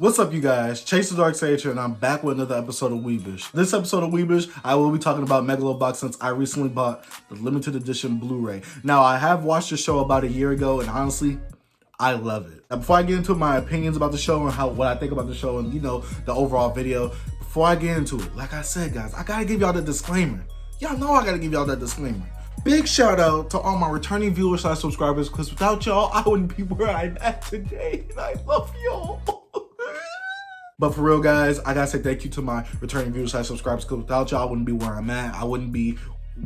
What's up, you guys? Chase the Dark Sage here, and I'm back with another episode of WEEB-ish. This episode of WEEB-ish, I will be talking about Megalobox since I recently bought the limited edition Blu-ray. Now, I have watched the show about a year ago, and honestly, I love it. Now, before I get into my opinions about the show and what I think about the show and, the overall video, before I get into it, like I said, guys, I gotta give y'all the disclaimer. Y'all know I gotta give y'all that disclaimer. Big shout out to all my returning viewers / subscribers, because without y'all, I wouldn't be where I'm at today, and I love y'all. But for real, guys, I gotta say thank you to my returning viewers / subscribers, because without y'all, I wouldn't be where I'm at. I wouldn't be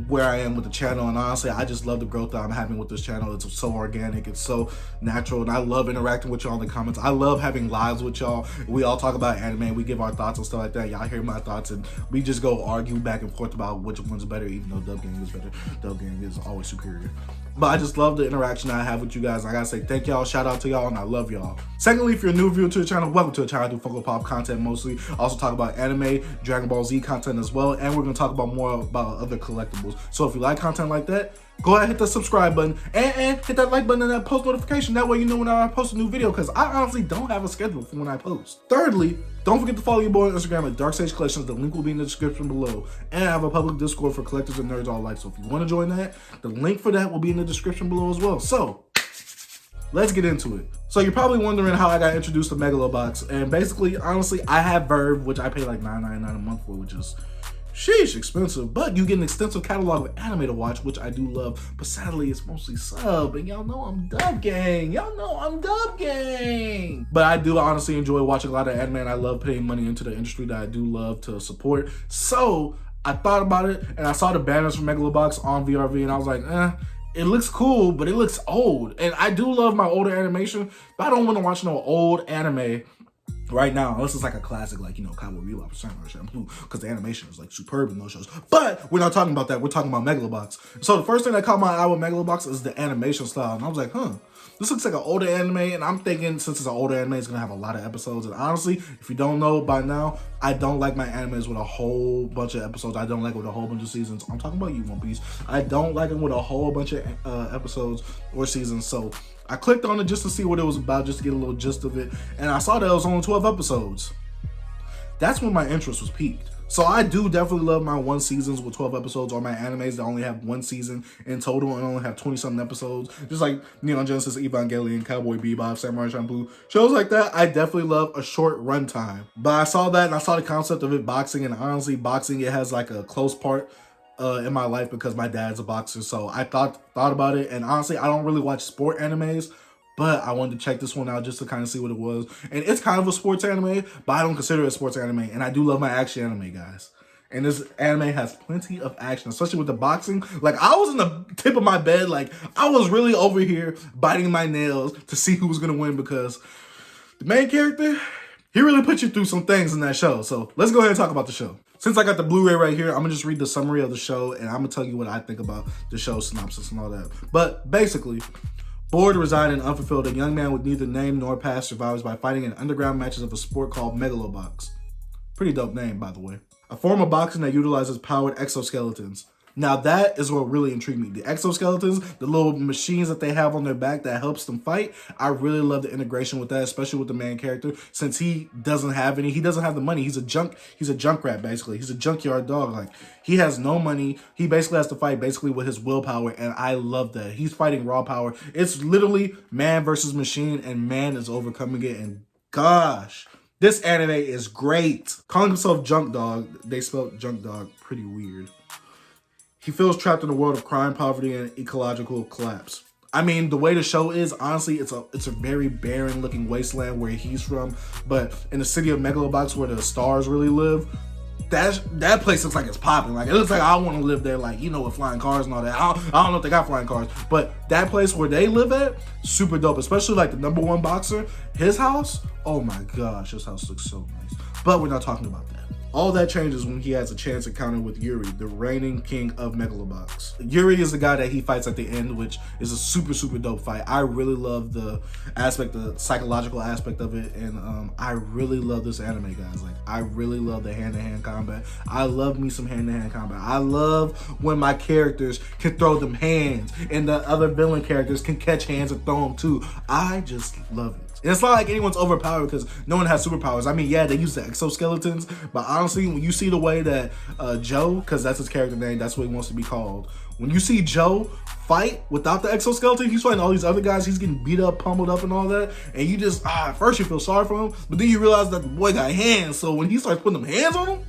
where I am with the channel, and honestly, I just love the growth that I'm having with this channel. It's so organic, it's so natural, and I love interacting with y'all in the comments. I love having lives with y'all. We all talk about anime, we give our thoughts and stuff like that. Y'all hear my thoughts, and we just go argue back and forth about which one's better, even though Dub Gang is better. Dub Gang is always superior. But I just love the interaction I have with you guys. I gotta say thank y'all, shout out to y'all, and I love y'all. Secondly, if you're a new viewer to the channel, welcome to the channel. I do Funko Pop content mostly. I also talk about anime, Dragon Ball Z content as well, and we're gonna talk about more about other collectibles. So if you like content like that, go ahead and hit the subscribe button and hit that like button and that post notification. That way you know when I post a new video, because I honestly don't have a schedule for when I post. Thirdly, don't forget to follow your boy on Instagram at Dark Sage Collections. The link will be in the description below. And I have a public Discord for collectors and nerds all alike. So if you want to join that, the link for that will be in the description below as well. So let's get into it. So you're probably wondering how I got introduced to Megalobox. And basically, honestly, I have Verve, which I pay like $9.99 a month for, which is sheesh, expensive, but you get an extensive catalog of anime to watch, which I do love, but sadly it's mostly sub, and y'all know I'm Dub Gang. Y'all know I'm Dub Gang. But I do honestly enjoy watching a lot of anime, and I love putting money into the industry that I do love to support. So I thought about it, and I saw the banners from Megalobox on VRV, and I was like, it looks cool, but it looks old. And I do love my older animation, but I don't want to watch no old anime right now, unless it's like a classic, like, Cowboy Bebop or Samurai Champloo, because the animation is like superb in those shows. But we're not talking about that. We're talking about Megalobox. So the first thing that caught my eye with Megalobox is the animation style, and I was like, this looks like an older anime, and I'm thinking since it's an older anime, it's gonna have a lot of episodes. And honestly, if you don't know by now, I don't like my animes with a whole bunch of episodes. I don't like it with a whole bunch of seasons. I'm talking about you, One Piece. I don't like it with a whole bunch of episodes or seasons. So I clicked on it just to see what it was about, just to get a little gist of it. And I saw that it was only 12 episodes. That's when my interest was piqued. So I do definitely love my one seasons with 12 episodes, or my animes that only have one season in total and only have 20-something episodes. Just like Neon Genesis Evangelion, Cowboy Bebop, Samurai Champloo. Shows like that, I definitely love a short runtime. But I saw that, and I saw the concept of it boxing, and honestly, boxing, it has like a close part in my life because my dad's a boxer. So I thought about it, and honestly, I don't really watch sport animes, but I wanted to check this one out just to kind of see what it was. And it's kind of a sports anime, but I don't consider it a sports anime. And I do love my action anime, guys. And this anime has plenty of action, especially with the boxing. Like, I was in the tip of my bed. Like, I was really over here biting my nails to see who was going to win, because the main character, he really put you through some things in that show. So let's go ahead and talk about the show. Since I got the Blu-ray right here, I'm going to just read the summary of the show, and I'm going to tell you what I think about the show synopsis and all that. But basically, bored, resigned, and unfulfilled, a young man with neither name nor past survives by fighting in underground matches of a sport called Megalobox. Pretty dope name, by the way. A form of boxing that utilizes powered exoskeletons. Now that is what really intrigued me. The exoskeletons, the little machines that they have on their back that helps them fight. I really love the integration with that, especially with the main character, since he doesn't have any. He doesn't have the money. He's a junk rat, basically. He's a junkyard dog. Like, he has no money. He basically has to fight basically with his willpower, and I love that. He's fighting raw power. It's literally man versus machine, and man is overcoming it, and gosh, this anime is great. Calling himself Junk Dog, they spelled Junk Dog pretty weird. He feels trapped in a world of crime, poverty, and ecological collapse. I mean, the way the show is, honestly, it's a very barren looking wasteland where he's from, but in the city of Megalobox where the stars really live, that place looks like it's popping. Like, it looks like I want to live there, like, with flying cars and all that. I don't know if they got flying cars, but that place where they live at, super dope. Especially like the #1 boxer, his house, oh my gosh, his house looks so nice. But we're not talking about that. All that changes when he has a chance encounter with Yuri, the reigning king of Megalobox. Yuri is the guy that he fights at the end, which is a super, super dope fight. I really love the psychological aspect of it, and I really love this anime, guys. Like, I really love the hand-to-hand combat. I love me some hand-to-hand combat. I love when my characters can throw them hands, and the other villain characters can catch hands and throw them too. I just love it. And it's not like anyone's overpowered because no one has superpowers. I mean, yeah, they use the exoskeletons, but honestly, when you see the way that Joe, because that's his character name, that's what he wants to be called. When you see Joe fight without the exoskeleton, he's fighting all these other guys, he's getting beat up, pummeled up and all that, and you just, at first you feel sorry for him, but then you realize that the boy got hands, so when he starts putting them hands on him,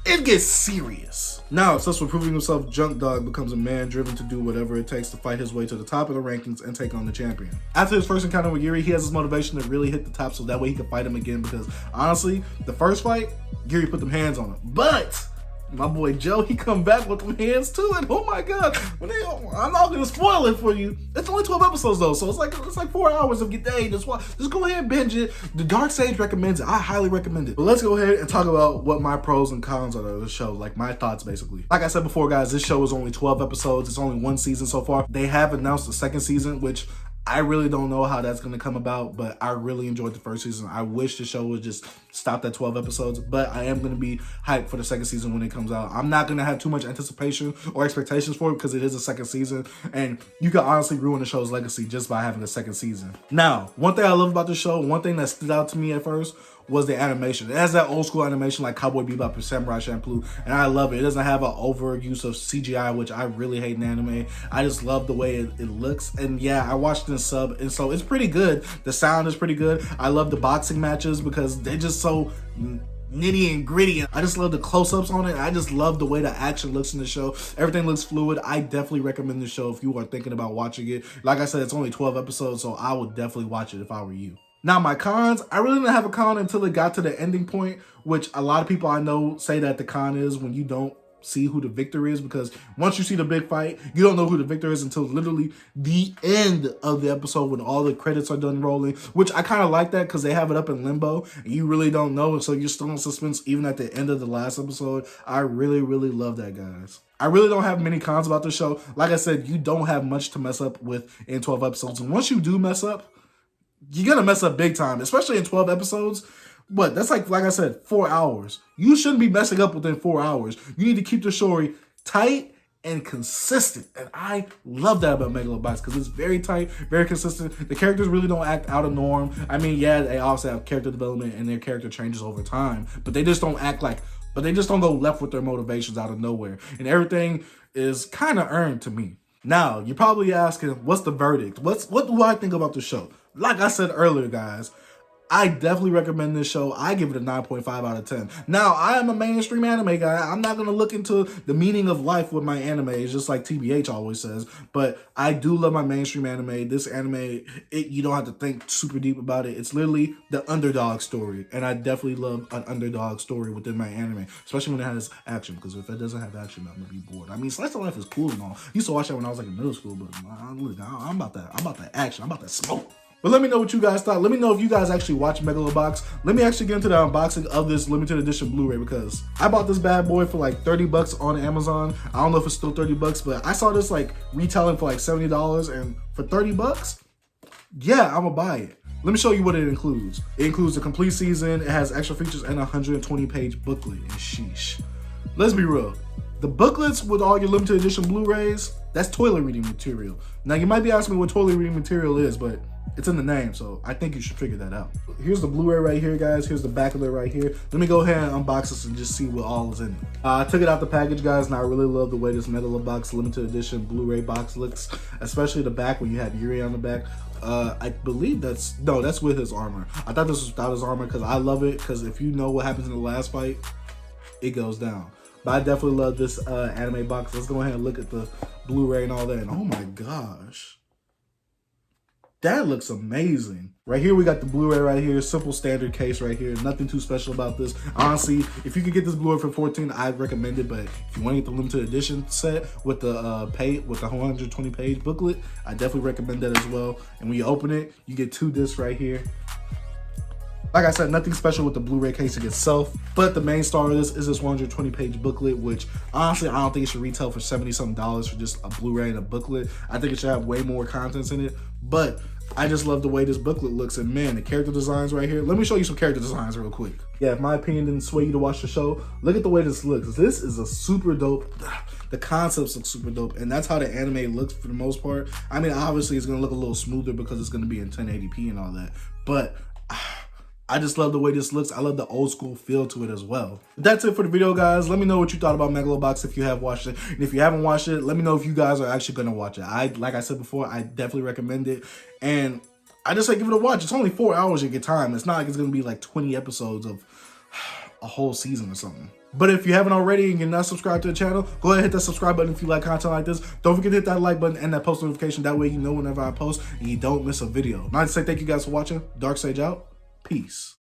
it gets serious. Now, obsessed with proving himself, Junk Dog becomes a man driven to do whatever it takes to fight his way to the top of the rankings and take on the champion. After his first encounter with Yuri, he has his motivation to really hit the top so that way he can fight him again, because honestly, the first fight, Yuri put them hands on him. But my boy Joe, he come back with them hands too, and oh my god, I'm not gonna spoil it for you. It's only 12 episodes though, so it's like 4 hours of your day. Just go ahead and binge it. The Dark Sage recommends it. I highly recommend it. But let's go ahead and talk about what my pros and cons are of the show, like my thoughts basically. Like I said before, guys, this show is only 12 episodes. It's only 1 season so far. They have announced the 2nd season, which I really don't know how that's going to come about, but I really enjoyed the 1st season. I wish the show would just stop at 12 episodes, but I am going to be hyped for the 2nd season when it comes out. I'm not going to have too much anticipation or expectations for it because it is a 2nd season, and you can honestly ruin the show's legacy just by having a 2nd season. Now, one thing I love about the show, one thing that stood out to me at first, was the animation. It has that old school animation like Cowboy Bebop and Samurai Champloo, and I love it. It doesn't have an overuse of CGI, which I really hate in anime. I just love the way it looks, and yeah, I watched it in sub, and so it's pretty good. The sound is pretty good. I love the boxing matches because they're just so nitty and gritty. I just love the close-ups on it. I just love the way the action looks in the show. Everything looks fluid. I definitely recommend the show if you are thinking about watching it. Like I said, it's only 12 episodes, so I would definitely watch it if I were you. Now, my cons, I really didn't have a con until it got to the ending point, which a lot of people I know say that the con is when you don't see who the victor is, because once you see the big fight, you don't know who the victor is until literally the end of the episode when all the credits are done rolling, which I kind of like that because they have it up in limbo and you really don't know, so you're still in suspense even at the end of the last episode. I really, really love that, guys. I really don't have many cons about the show. Like I said, you don't have much to mess up with in 12 episodes, and once you do mess up, you're gonna mess up big time, especially in 12 episodes. But that's like I said, 4 hours. You shouldn't be messing up within 4 hours. You need to keep the story tight and consistent. And I love that about Megalobox because it's very tight, very consistent. The characters really don't act out of norm. I mean, yeah, they also have character development and their character changes over time, but they just don't act like, but they just don't go left with their motivations out of nowhere. And everything is kind of earned to me. Now, you're probably asking, what's the verdict? What do I think about the show? Like I said earlier, guys, I definitely recommend this show. I give it a 9.5 out of 10. Now, I am a mainstream anime guy. I'm not going to look into the meaning of life with my anime. It's just like TBH always says. But I do love my mainstream anime. This anime, you don't have to think super deep about it. It's literally the underdog story. And I definitely love an underdog story within my anime, especially when it has action. Because if it doesn't have action, I'm going to be bored. I mean, Slice of Life is cool and all. I used to watch that when I was like in middle school. But I'm about that action. I'm about that smoke. But let me know what you guys thought. Let me know if you guys actually watch Megalobox. Let me actually get into the unboxing of this limited edition Blu-ray because I bought this bad boy for like 30 bucks on Amazon. I don't know if it's still 30 bucks, but I saw this like retailing for like $70, and for 30 bucks, yeah, I'm gonna buy it. Let me show you what it includes. It includes the complete season. It has extra features and a 120-page booklet, and sheesh. Let's be real. The booklets with all your limited edition Blu-rays, that's toilet reading material. Now, you might be asking me what toilet reading material is, but it's in the name, so I think you should figure that out. Here's the Blu-ray right here, guys. Here's the back of it right here. Let me go ahead and unbox this and just see what all is in it. I took it out the package, guys, and I really love the way this Megalobox limited edition Blu-ray box looks, especially the back when you have Yuri on the back. I believe that's with his armor. I thought this was without his armor because I love it, because if you know what happens in the last fight, it goes down. But I definitely love this anime box. Let's go ahead and look at the Blu-ray and all that. And oh my gosh. That looks amazing. Right here, we got the Blu-ray right here. Simple standard case right here. Nothing too special about this. Honestly, if you could get this Blu-ray for $14, I'd recommend it. But if you want to get the limited edition set with the 120-page booklet, I definitely recommend that as well. And when you open it, you get 2 discs right here. Like I said, nothing special with the Blu-ray casing itself, but the main star of this is this 120-page booklet, which honestly, I don't think it should retail for $70-something for just a Blu-ray and a booklet. I think it should have way more contents in it, but I just love the way this booklet looks, and man, the character designs right here. Let me show you some character designs real quick. Yeah, if my opinion didn't sway you to watch the show, look at the way this looks. This is a super dope, The concepts look super dope, and that's how the anime looks for the most part. I mean, obviously it's gonna look a little smoother because it's gonna be in 1080p and all that, but I just love the way this looks. I love the old school feel to it as well. That's it for the video, guys. Let me know what you thought about Megalobox if you have watched it. And if you haven't watched it, let me know if you guys are actually going to watch it. Like I said before, I definitely recommend it. And I just say give it a watch. It's only 4 hours of your time. It's not like it's going to be like 20 episodes of a whole season or something. But if you haven't already and you're not subscribed to the channel, go ahead and hit that subscribe button if you like content like this. Don't forget to hit that like button and that post notification. That way you know whenever I post and you don't miss a video. I'd like to say thank you guys for watching. Dark Sage out. Peace.